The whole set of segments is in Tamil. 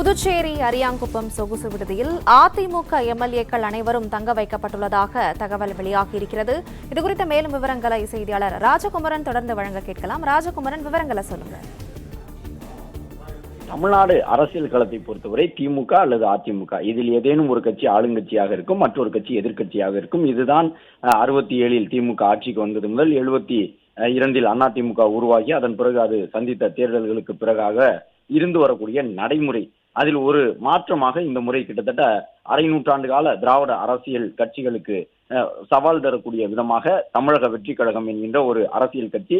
புதுச்சேரி அரியாங்குப்பம் சொகுசு விடுதியில் அதிமுக எம்எல்ஏக்கள் அனைவரும் தங்க வைக்கப்பட்டுள்ளதாக தகவல் வெளியாகியிருக்கிறது. இதுகுறித்த மேலும் விவரங்களை செய்தியாளர் ராஜகுமரன் தொடர்ந்து வழங்க கேட்கலாம். ராஜகுமரன், விவரங்களை சொல்லுங்க. தமிழ்நாடு அரசியல் களத்தை பொறுத்தவரை திமுக அல்லது அதிமுக இதில் ஏதேனும் ஒரு கட்சி ஆளுங்கட்சியாக இருக்கும், மற்றொரு கட்சி எதிர்கட்சியாக இருக்கும். இதுதான் 67இல் திமுக ஆட்சிக்கு வந்தது முதல் 72இல் அதிமுக உருவாகி அதன் பிறகு அது சந்தித்த தேர்தல்களுக்கு பிறகாக இருந்து வரக்கூடிய நடைமுறை. அதில் ஒரு மாற்றமாக இந்த முறை கிட்டத்தட்ட அரை நூற்றாண்டு கால திராவிட அரசியல் கட்சிகளுக்கு சவால் தரக்கூடிய விதமாக தமிழக வெற்றி கழகம் என்கின்ற ஒரு அரசியல் கட்சி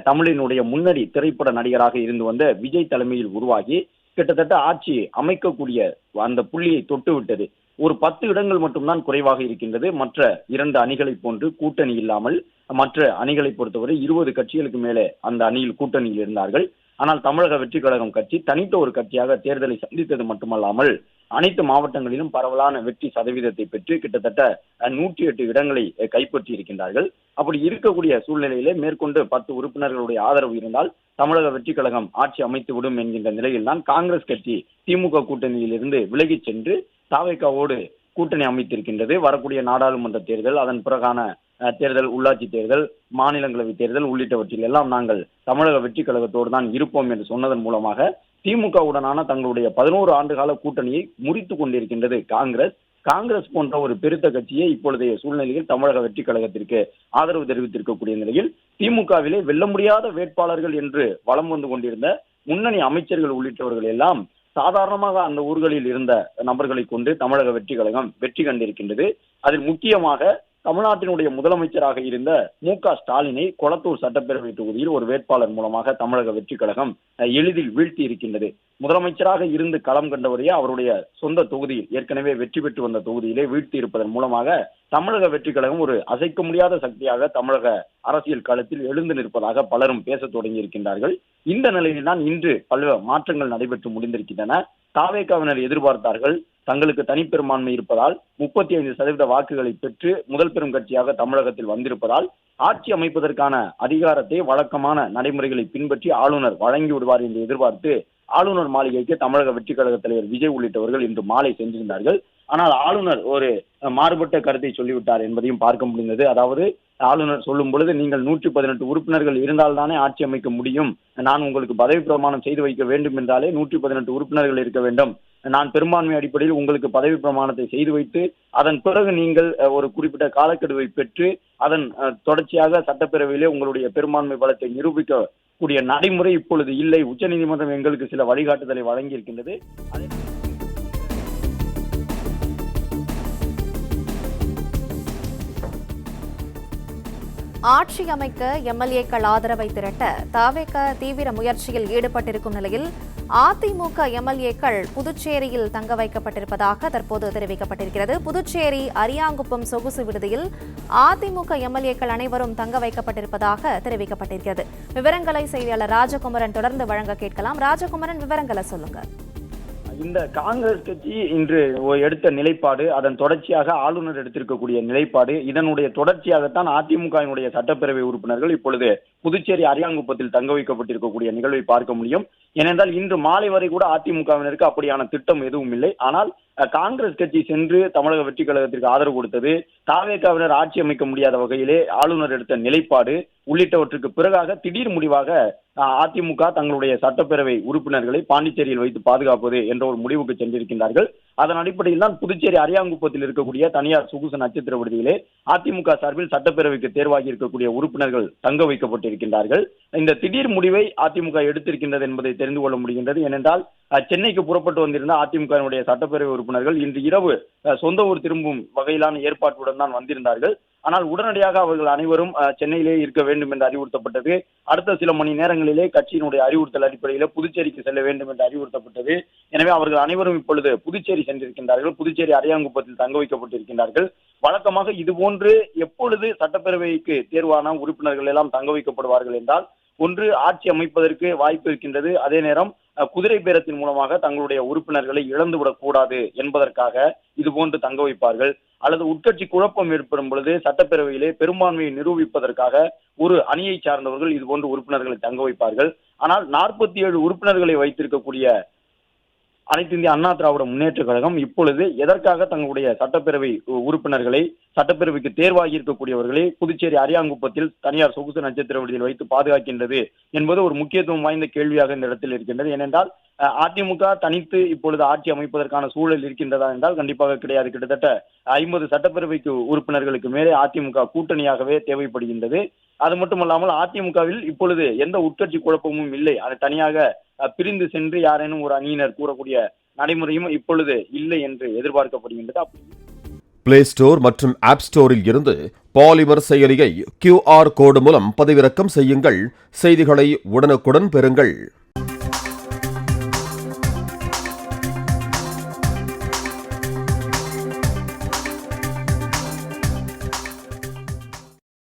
தமிழினுடைய முன்னணி திரைப்பட நடிகராக இருந்து வந்த விஜய் தலைமையில் உருவாகி கிட்டத்தட்ட ஆட்சி அமைக்கக்கூடிய அந்த புள்ளியை தொட்டுவிட்டது. ஒரு 10 இடங்கள் மட்டும்தான் குறைவாக இருக்கின்றது. மற்ற 2 அணிகளை போன்று கூட்டணி இல்லாமல் மற்ற அணிகளை பொறுத்தவரை 20 கட்சிகளுக்கு மேலே அந்த அணியில் கூட்டணியில் இருந்தார்கள். ஆனால் தமிழக வெற்றி கழகம் கட்சி தனித்த ஒரு கட்சியாக தேர்தலை சந்தித்தது மட்டுமல்லாமல் அனைத்து மாவட்டங்களிலும் பரவலான வெற்றி சதவீதத்தை பெற்று கிட்டத்தட்ட 108 இடங்களை கைப்பற்றி இருக்கின்றார்கள். அப்படி இருக்கக்கூடிய சூழ்நிலையிலே மேற்கொண்டு 10 உறுப்பினர்களுடைய ஆதரவு இருந்தால் தமிழக வெற்றி கழகம் ஆட்சி அமைத்து விடும் என்கின்ற நிலையில் தான் காங்கிரஸ் கட்சி திமுக கூட்டணியில் இருந்து விலகிச் சென்று தாவேகாவோடு கூட்டணி அமைத்திருக்கின்றது. வரக்கூடிய நாடாளுமன்ற தேர்தல், அதன் பிறகான தேர்தல், உள்ளாட்சி தேர்தல், மாநிலங்களவை தேர்தல் உள்ளிட்டவற்றில் எல்லாம் நாங்கள் தமிழக வெற்றி கழகத்தோடு தான் இருப்போம் என்று சொன்னதன் மூலமாக திமுகவுடனான தங்களுடைய 11 ஆண்டுகால கூட்டணியை முறித்து கொண்டிருக்கின்றது காங்கிரஸ் போன்ற ஒரு பெருத்த கட்சியை இப்பொழுதைய சூழ்நிலையில் தமிழக வெற்றி கழகத்திற்கு ஆதரவு தெரிவித்திருக்கக்கூடிய நிலையில் திமுகவிலே வெல்ல முடியாத வேட்பாளர்கள் என்று வலம் வந்து கொண்டிருந்த முன்னணி அமைச்சர்கள் உள்ளிட்டவர்கள் எல்லாம் சாதாரணமாக அந்த ஊர்களில் இருந்த நபர்களை கொண்டு தமிழக வெற்றி கழகம் வெற்றி கண்டிருக்கின்றது. அதில் முக்கியமாக தமிழ்நாட்டினுடைய முதலமைச்சராக இருந்த மு.க. ஸ்டாலினை கொளத்தூர் சட்டப்பேரவை தொகுதியில் ஒரு வேட்பாளர் மூலமாக தமிழக வெற்றி கழகம் எளிதில் வீழ்த்தி இருக்கின்றது. முதலமைச்சராக இருந்து களம் கண்டவரையே அவருடைய சொந்த தொகுதியில் ஏற்கனவே வெற்றி பெற்று வந்த தொகுதியிலே வீழ்த்தி இருப்பதன் மூலமாக தமிழக வெற்றி கழகம் ஒரு அசைக்க முடியாத சக்தியாக தமிழக அரசியல் களத்தில் எழுந்து நிற்பதாக பலரும் பேச தொடங்கி இருக்கின்றார்கள். இந்த நிலையில் தான் இன்று பல்வேறு மாற்றங்கள் நடைபெற்று முடிந்திருக்கின்றன. தாவேகாவினர் எதிர்பார்த்தார்கள் தங்களுக்கு தனிப்பெரும்பான்மை இருப்பதால் 35% வாக்குகளை பெற்று முதல் பெரும் கட்சியாக தமிழகத்தில் வந்திருப்பதால் ஆட்சி அமைப்பதற்கான அதிகாரத்தை வழக்கமான நடைமுறைகளை பின்பற்றி ஆளுநர் வழங்கி விடுவார் என்று எதிர்பார்த்து ஆளுநர் மாளிகைக்கு தமிழக வெற்றி கழக தலைவர் விஜய் உள்ளிட்டவர்கள் இன்று மாலை சென்றிருந்தார்கள். ஆனால் ஆளுநர் ஒரு மாறுபட்ட கருத்தை சொல்லிவிட்டார் என்பதையும் பார்க்க முடிந்தது. அதாவது ஆளுநர் சொல்லும் பொழுது, நீங்கள் 118 உறுப்பினர்கள் இருந்தால் தானே ஆட்சி அமைக்க முடியும், நான் உங்களுக்கு பதவி பிரமாணம் செய்து வைக்க வேண்டும் என்றாலே 118 உறுப்பினர்கள் இருக்க வேண்டும், நான் பெரும்பான்மை அடிப்படையில் உங்களுக்கு பதவி பிரமாணத்தை செய்து வைத்து அதன் பிறகு நீங்கள் ஒரு குறிப்பிட்ட காலக்கெடுவை பெற்று அதன் தொடர்ச்சியாக சட்டப்பேரவையிலே உங்களுடைய பெரும்பான்மை பலத்தை நிரூபிக்க கூடிய நடைமுறை இப்பொழுது இல்லை. உச்சநீதிமன்றம் எங்களுக்கு சில வழிகாட்டுதலை வழங்கி இருக்கின்றது. ஆட்சி அமைக்க எம்எல்ஏக்கள் ஆதரவை திரட்ட தாவேக தீவிர முயற்சியில் ஈடுபட்டிருக்கும் நிலையில் அதிமுக எம்எல்ஏக்கள் புதுச்சேரியில் தங்க வைக்கப்பட்டிருப்பதாக தற்போது தெரிவிக்கப்பட்டிருக்கிறது. புதுச்சேரி அரியாங்குப்பம் சொகுசு விடுதியில் அதிமுக எம்எல்ஏக்கள் அனைவரும் தங்க வைக்கப்பட்டிருப்பதாக தெரிவிக்கப்பட்டிருக்கிறது. விவரங்களை செய்தியாளர் ராஜகுமரன் தொடர்ந்து வழங்க கேட்கலாம். ராஜகுமரன், விவரங்களை சொல்லுங்க. இந்த காங்கிரஸ் கட்சி இன்று எடுத்த நிலைப்பாடு, அதன் தொடர்ச்சியாக ஆளுநர் எடுத்திருக்கக்கூடிய நிலைப்பாடு, இதனுடைய தொடர்ச்சியாகத்தான் அதிமுகவினுடைய சட்டப்பேரவை உறுப்பினர்கள் இப்பொழுது புதுச்சேரி அரியாங்குப்பத்தில் தங்க வைக்கப்பட்டிருக்கக்கூடிய நிகழ்வை பார்க்க முடியும். ஏனென்றால் இன்று மாலை வரை கூட அதிமுகவினருக்கு அப்படியான திட்டம் எதுவும் இல்லை. ஆனால் காங்கிரஸ் கட்சி சென்று தமிழக வெற்றி கழகத்திற்கு ஆதரவு கொடுத்தது, தாவேகாவினர் ஆட்சி அமைக்க முடியாத வகையிலே ஆளுநர் எடுத்த நிலைப்பாடு உள்ளிட்டவற்றுக்கு பிறகாக திடீர் முடிவாக அதிமுக தங்களுடைய சட்டப்பேரவை உறுப்பினர்களை பாண்டிச்சேரியில் வைத்து பாதுகாப்பது என்ற ஒரு முடிவுக்கு சென்றிருக்கின்றார்கள். அதன் அடிப்படையில் தான் புதுச்சேரி அரியாங்குப்பத்தில் இருக்கக்கூடிய தனியார் சொகுசு நட்சத்திர விடுதியிலே அதிமுக சார்பில் சட்டப்பேரவைக்கு தேர்வாகி இருக்கக்கூடிய உறுப்பினர்கள் தங்க வைக்கப்பட்டிருக்கின்றார்கள். இந்த திடீர் முடிவை அதிமுக எடுத்திருக்கின்றது என்பதை தெரிந்து கொள்ள முடிகின்றது. ஏனென்றால் சென்னைக்கு புறப்பட்டு வந்திருந்த அதிமுகவினுடைய சட்டப்பேரவை உறுப்பினர்கள் இன்று இரவு சொந்த ஊர் திரும்பும் வகையிலான ஏற்பாட்டுடன் தான் வந்திருந்தார்கள். ஆனால் உடனடியாக அவர்கள் அனைவரும் சென்னையிலே இருக்க வேண்டும் என்று அறிவுறுத்தப்பட்டது. அடுத்த சில மணி நேரங்களிலே கட்சியினுடைய அறிவுறுத்தல் அடிப்படையில் புதுச்சேரிக்கு செல்ல வேண்டும் என்று அறிவுறுத்தப்பட்டது. எனவே அவர்கள் அனைவரும் இப்பொழுது புதுச்சேரி சென்றிருக்கின்றார்கள். புதுச்சேரி அரியாங்குப்பத்தில் தங்க வைக்கப்பட்டிருக்கின்றார்கள். வழக்கமாக இதுபோன்று எப்பொழுது சட்டப்பேரவைக்கு தேர்வான உறுப்பினர்கள் எல்லாம் தங்க வைக்கப்படுவார்கள் என்றால், ஒன்று ஆட்சி அமைப்பதற்கு வாய்ப்பு இருக்கின்றது, அதே நேரம் குதிரை பேரத்தின் மூலமாக தங்களுடைய உறுப்பினர்களை இழந்துவிடக் கூடாது என்பதற்காக இதுபோன்று தங்க வைப்பார்கள். அல்லது உட்கட்சி குழப்பம் ஏற்படும் பொழுது சட்டப்பேரவையிலே பெரும்பான்மையை நிரூபிப்பதற்காக ஒரு அணியை சார்ந்தவர்கள் இதுபோன்று உறுப்பினர்களை தங்க வைப்பார்கள். ஆனால் 47 உறுப்பினர்களை வைத்திருக்கக்கூடிய அனைத்து இந்திய அண்ணா திராவிட முன்னேற்ற கழகம் இப்பொழுது எதற்காக தங்களுடைய சட்டப்பேரவை உறுப்பினர்களை, சட்டப்பேரவைக்கு தேர்வாகி இருக்கக்கூடியவர்களை புதுச்சேரி அரியாங்குப்பத்தில் தனியார் சொகுசு நட்சத்திர விடுதியில் வைத்து பாதுகாக்கின்றது என்பது ஒரு முக்கியத்துவம் வாய்ந்த கேள்வியாக இந்த இடத்தில் இருக்கின்றது. ஏனென்றால் அதிமுக தனித்து இப்பொழுது ஆட்சி அமைப்பதற்கான சூழல் இருக்கின்றதா என்றால் கண்டிப்பாக கிடையாது. கிட்டத்தட்ட 50 சட்டப்பேரவைக்கு உறுப்பினர்களுக்கு மேலே அதிமுக கூட்டணியாகவே தேவைப்படுகின்றது. அது மட்டுமல்லாமல் அதிமுகவில் இப்பொழுது எந்த உட்கட்சி குழப்பமும் இல்லை. அது தனியாக பிரிந்து சென்று யாரேனும் ஒரு அணியினர் கூறக்கூடிய நடைமுறையும் இப்பொழுது இல்லை என்று எதிர்பார்க்கப்படுகின்றது. பிளே ஸ்டோர் மற்றும் ஆப் ஸ்டோரில் இருந்து பாலிமர் செயலியை QR கோடு மூலம் பதிவிறக்கம் செய்யுங்கள். செய்திகளை உடனுக்குடன் பெறுங்கள்.